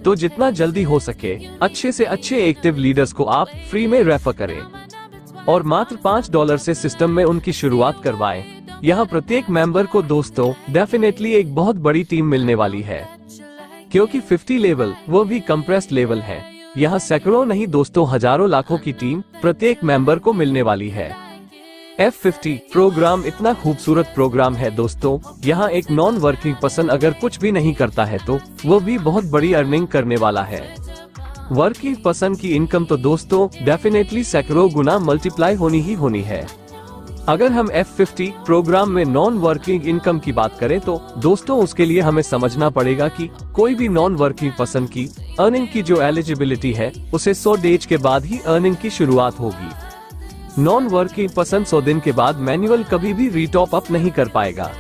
तो जितना जल्दी हो सके अच्छे से अच्छे एक्टिव लीडर्स को आप फ्री में रेफर करें और मात्र $5 से सिस्टम में उनकी शुरुआत करवाएं। यहाँ प्रत्येक मेंबर को दोस्तों डेफिनेटली एक बहुत बड़ी टीम मिलने वाली है, क्योंकि 50 लेवल वो भी कंप्रेस्ड लेवल है। यहाँ सैकड़ों नहीं दोस्तों हजारों लाखों की टीम प्रत्येक मेंबर को मिलने वाली है। F50 प्रोग्राम इतना खूबसूरत प्रोग्राम है दोस्तों। यहाँ एक नॉन वर्किंग पर्सन अगर कुछ भी नहीं करता है तो वो भी बहुत बड़ी अर्निंग करने वाला है। वर्किंग पर्सन की इनकम तो दोस्तों डेफिनेटली सैकड़ों गुना मल्टीप्लाई होनी ही होनी है। अगर हम F50 प्रोग्राम में नॉन वर्किंग इनकम की बात करें तो दोस्तों उसके लिए हमें समझना पड़ेगा कि कोई भी नॉन वर्किंग पर्सन की अर्निंग की जो एलिजिबिलिटी है उसे 100 डेज के बाद ही अर्निंग की शुरुआत होगी। नॉन वर्किंग पर्सन 100 दिन के बाद मैन्युअल कभी भी रीटॉप अप नहीं कर पाएगा।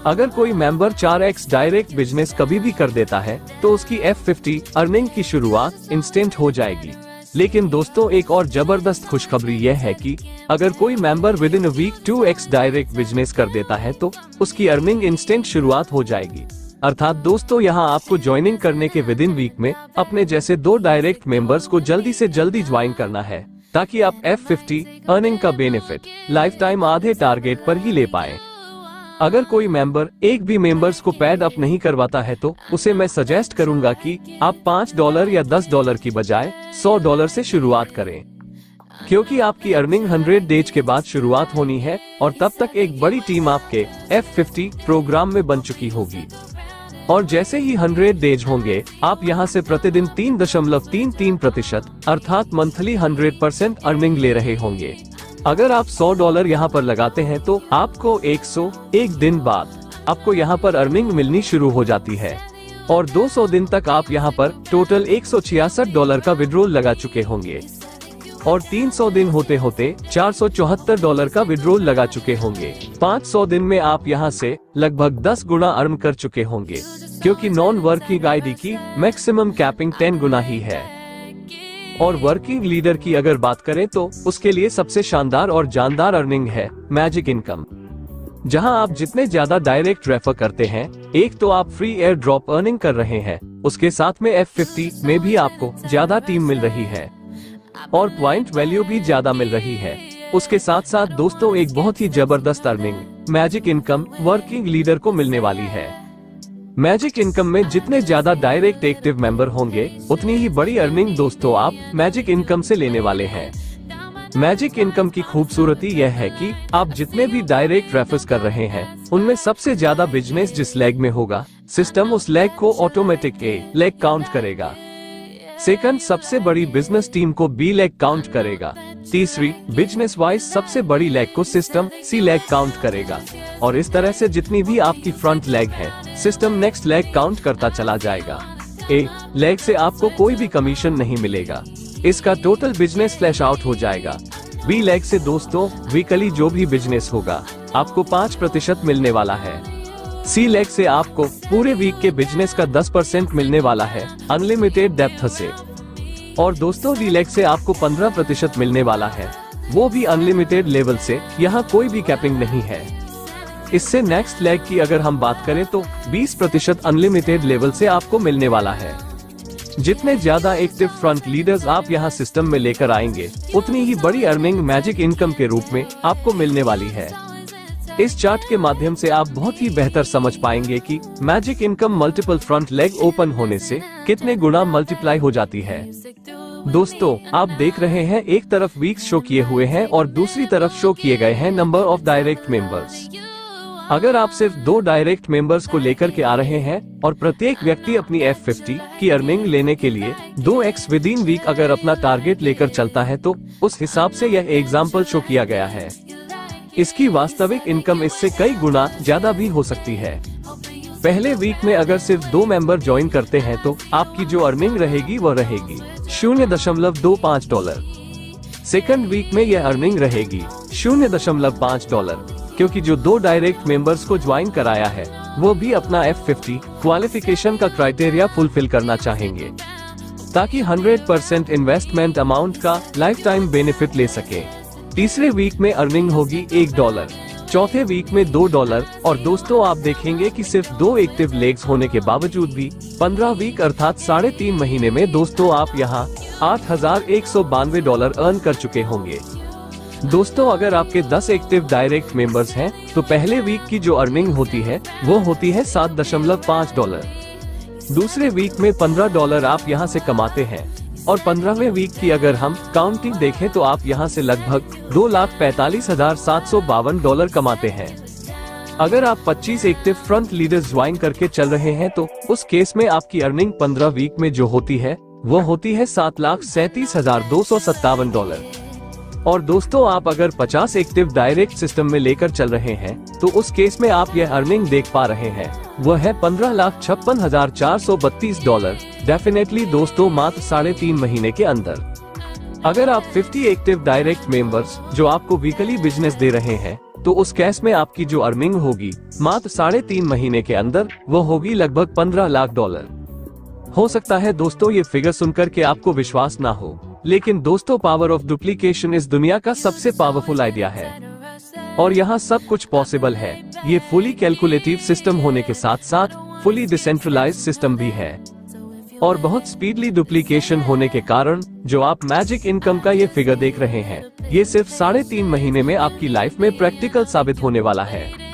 अगर कोई मेंबर 4x डायरेक्ट बिजनेस कभी भी कर देता है तो उसकी F50 अर्निंग की शुरुआत इंस्टेंट हो जाएगी। लेकिन दोस्तों एक और जबरदस्त खुशखबरी यह है कि अगर कोई member within a week 2x direct business कर देता है तो उसकी अर्निंग इंस्टेंट शुरुआत हो जाएगी। अर्थात दोस्तों यहाँ आपको ज्वाइनिंग करने के विद इन वीक में अपने जैसे 2 डायरेक्ट मेंबर्स को जल्दी से जल्दी ज्वाइन करना है, ताकि आप F50 अर्निंग का बेनिफिट लाइफ टाइम आधे टारगेट पर ही ले पाए। अगर कोई मेंबर एक भी मेंबर्स को पेड अप नहीं करवाता है तो उसे मैं सजेस्ट करूंगा कि आप $5 या $10 की बजाय $100 से शुरुआत करें, क्योंकि आपकी अर्निंग 100 डेज के बाद शुरुआत होनी है और तब तक एक बड़ी टीम आपके F50 प्रोग्राम में बन चुकी होगी। और जैसे ही 100 डेज होंगे आप यहाँ से प्रतिदिन 3.33% अर्थात मंथली 100% अर्निंग ले रहे होंगे। अगर आप $100 यहाँ पर लगाते हैं तो आपको 101 दिन बाद आपको यहाँ पर अर्निंग मिलनी शुरू हो जाती है और 200 दिन तक आप यहाँ पर टोटल $166 का विड्रॉल लगा चुके होंगे और 300 दिन होते होते $474 का विड्रॉल लगा चुके होंगे। 500 दिन में आप यहाँ से लगभग 10 गुना अर्न कर चुके होंगे, क्योंकि नॉन वर्किंग आईडी की मैक्सिमम कैपिंग 10 गुना ही है। और वर्किंग लीडर की अगर बात करें तो उसके लिए सबसे शानदार और जानदार अर्निंग है मैजिक इनकम, जहां आप जितने ज्यादा डायरेक्ट रेफर करते हैं, एक तो आप फ्री एयर ड्रॉप अर्निंग कर रहे हैं, उसके साथ में F50 में भी आपको ज्यादा टीम मिल रही है और पॉइंट वैल्यू भी ज्यादा मिल रही है। उसके साथ साथ दोस्तों एक बहुत ही जबरदस्त earning magic income working leader को मिलने वाली है। मैजिक इनकम में जितने ज्यादा डायरेक्ट एक्टिव मेंबर होंगे उतनी ही बड़ी अर्निंग दोस्तों आप मैजिक इनकम से लेने वाले हैं। मैजिक इनकम की खूबसूरती यह है कि आप जितने भी डायरेक्ट रेफर्स कर रहे हैं उनमें सबसे ज्यादा बिजनेस जिस लेग में होगा, सिस्टम उस लेग को ऑटोमेटिक A लेग काउंट करेगा। सेकंड, सबसे बड़ी बिजनेस टीम को B लेग काउंट करेगा। तीसरी, बिजनेस वाइज सबसे बड़ी लेग को सिस्टम C लेग काउंट करेगा और इस तरह से जितनी भी आपकी फ्रंट लेग है सिस्टम नेक्स्ट लेग काउंट करता चला जाएगा। A लेग से आपको कोई भी कमीशन नहीं मिलेगा, इसका टोटल बिजनेस फ्लैश आउट हो जाएगा। B लेग से दोस्तों वीकली जो भी बिजनेस होगा आपको 5% मिलने वाला है। C लेग से आपको पूरे वीक के बिजनेस का 10% मिलने वाला है अनलिमिटेड डेप्थ से। और दोस्तों D लेग से आपको 15% मिलने वाला है, वो भी अनलिमिटेड लेवल से, यहाँ कोई भी कैपिंग नहीं है। इससे नेक्स्ट लेग की अगर हम बात करें तो 20% अनलिमिटेड लेवल से आपको मिलने वाला है। जितने ज्यादा एक्टिव फ्रंट लीडर्स आप यहाँ सिस्टम में लेकर आएंगे उतनी ही बड़ी अर्निंग मैजिक इनकम के रूप में आपको मिलने वाली है। इस चार्ट के माध्यम से आप बहुत ही बेहतर समझ पाएंगे कि magic income multiple front leg open होने से कितने गुना मल्टीप्लाई हो जाती है। दोस्तों आप देख रहे हैं एक तरफ वीक्स शो किए हुए हैं और दूसरी तरफ शो किए गए हैं नंबर ऑफ डायरेक्ट मेंबर्स। अगर आप सिर्फ 2 डायरेक्ट मेंबर्स को लेकर के आ रहे हैं और प्रत्येक व्यक्ति अपनी F50 की अर्निंग लेने के लिए 2x विद इन वीक अगर अपना टारगेट लेकर चलता है तो उस हिसाब से यह एग्जाम्पल शो किया गया है। इसकी वास्तविक इनकम इससे कई गुना ज्यादा भी हो सकती है। पहले वीक में अगर सिर्फ 2 मेंबर ज्वाइन करते हैं तो आपकी जो अर्निंग रहेगी वो रहेगी $0.25। सेकंड वीक में यह अर्निंग रहेगी $0.5, क्योंकि जो 2 डायरेक्ट मेंबर्स को ज्वाइन कराया है वो भी अपना F50 क्वालिफिकेशन का क्राइटेरिया फुलफिल करना चाहेंगे, ताकि 100% इन्वेस्टमेंट अमाउंट का लाइफ टाइम बेनिफिट ले सके। तीसरे वीक में अर्निंग होगी $1। चौथे वीक में $2। और दोस्तों आप देखेंगे कि सिर्फ 2 एक्टिव लेग्स होने के बावजूद भी 15 वीक अर्थात 3.5 महीने में दोस्तों आप यहाँ $8,192 अर्न कर चुके होंगे। दोस्तों अगर आपके 10 एक्टिव डायरेक्ट मेंबर्स हैं तो पहले वीक की जो अर्निंग होती है वो होती है $7.5। दूसरे वीक में $15 आप यहाँ से कमाते हैं और 15वें वीक की अगर हम काउंटिंग देखें तो आप यहाँ से लगभग $2,45,752 कमाते हैं। अगर आप 25 एक्टिव फ्रंट लीडर्स ज्वाइन करके चल रहे हैं तो उस केस में आपकी अर्निंग 15 वीक में जो होती है वो होती है $7,37,257। और दोस्तों आप अगर 50 एक्टिव डायरेक्ट सिस्टम में लेकर चल रहे हैं तो उस केस में आप यह अर्निंग देख पा रहे हैं वो है $15,56,432। डेफिनेटली दोस्तों मात्र 3.5 महीने के अंदर। अगर आप 50 एक्टिव डायरेक्ट मेंबर्स जो आपको वीकली बिजनेस दे रहे हैं तो उस केस में आपकी जो अर्निंग होगी मात्र 3.5 महीने के अंदर वो होगी लगभग $15 लाख। हो सकता है दोस्तों ये फिगर सुनकर के आपको विश्वास ना हो, लेकिन दोस्तों पावर ऑफ डुप्लीकेशन इस दुनिया का सबसे पावरफुल आइडिया है और यहाँ सब कुछ पॉसिबल है। ये फुली कैलकुलेटिव सिस्टम होने के साथ साथ फुली डिसेंट्रलाइज्ड सिस्टम भी है और बहुत स्पीडली डुप्लीकेशन होने के कारण जो आप मैजिक इनकम का ये फिगर देख रहे हैं ये सिर्फ 3.5 महीने में आपकी लाइफ में प्रैक्टिकल साबित होने वाला है।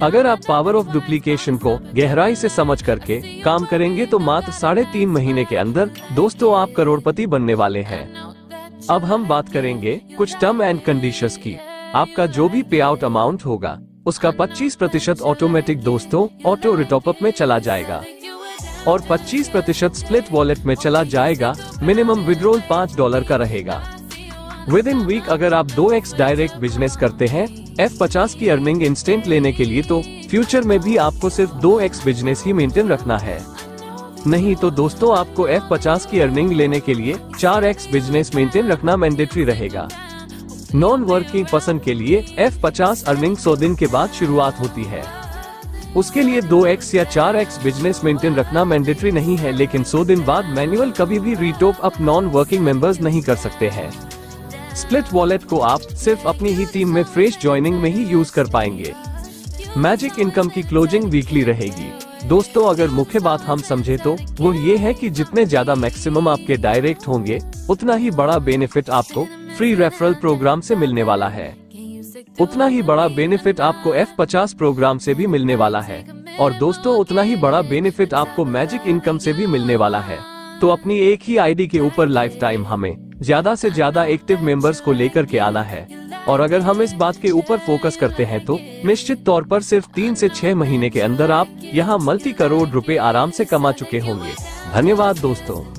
अगर आप पावर ऑफ डुप्लीकेशन को गहराई से समझ करके काम करेंगे तो मात्र 3.5 महीने के अंदर दोस्तों आप करोड़पति बनने वाले हैं। अब हम बात करेंगे कुछ टर्म एंड कंडीशंस की। आपका जो भी पे आउट अमाउंट होगा उसका 25% ऑटोमेटिक दोस्तों ऑटो रिटॉप अप में चला जाएगा और 25% स्प्लिट वॉलेट में चला जाएगा। मिनिमम विड्रॉल $5 का रहेगा। विद इन वीक अगर आप 2x डायरेक्ट बिजनेस करते हैं F50 की अर्निंग इंस्टेंट लेने के लिए तो फ्यूचर में भी आपको सिर्फ 2x बिजनेस ही मेंटेन रखना है। नहीं तो दोस्तों आपको F50 की अर्निंग लेने के लिए 4x बिजनेस मेंटेन रखना मैंडेटरी रहेगा। नॉन वर्किंग पर्सन के लिए F50 अर्निंग 100 दिन के बाद शुरुआत होती है। उसके लिए 2x या 4x बिजनेस मेंटेन रखना मैंडेटरी नहीं है, लेकिन 100 दिन बाद मैनुअल कभी भी रीटॉप अप नॉन वर्किंग मेंबर्स नहीं कर सकते हैं। स्प्लिट वॉलेट को आप सिर्फ अपनी ही टीम में फ्रेश ज्वाइनिंग में ही यूज कर पाएंगे। मैजिक इनकम की क्लोजिंग वीकली रहेगी। दोस्तों अगर मुख्य बात हम समझे तो वो ये है कि जितने ज्यादा मैक्सिमम आपके डायरेक्ट होंगे उतना ही बड़ा बेनिफिट आपको फ्री रेफरल प्रोग्राम से मिलने वाला है, उतना ही बड़ा बेनिफिट आपको F50 प्रोग्राम से भी मिलने वाला है और दोस्तों उतना ही बड़ा बेनिफिट आपको मैजिक इनकम से भी मिलने वाला है। तो अपनी एक ही आईडी के ऊपर लाइफ टाइम हमें ज्यादा से ज्यादा एक्टिव मेंबर्स को लेकर के आना है और अगर हम इस बात के ऊपर फोकस करते हैं तो निश्चित तौर पर सिर्फ 3 से 6 महीने के अंदर आप यहाँ मल्टी करोड़ रुपए आराम से कमा चुके होंगे। धन्यवाद दोस्तों।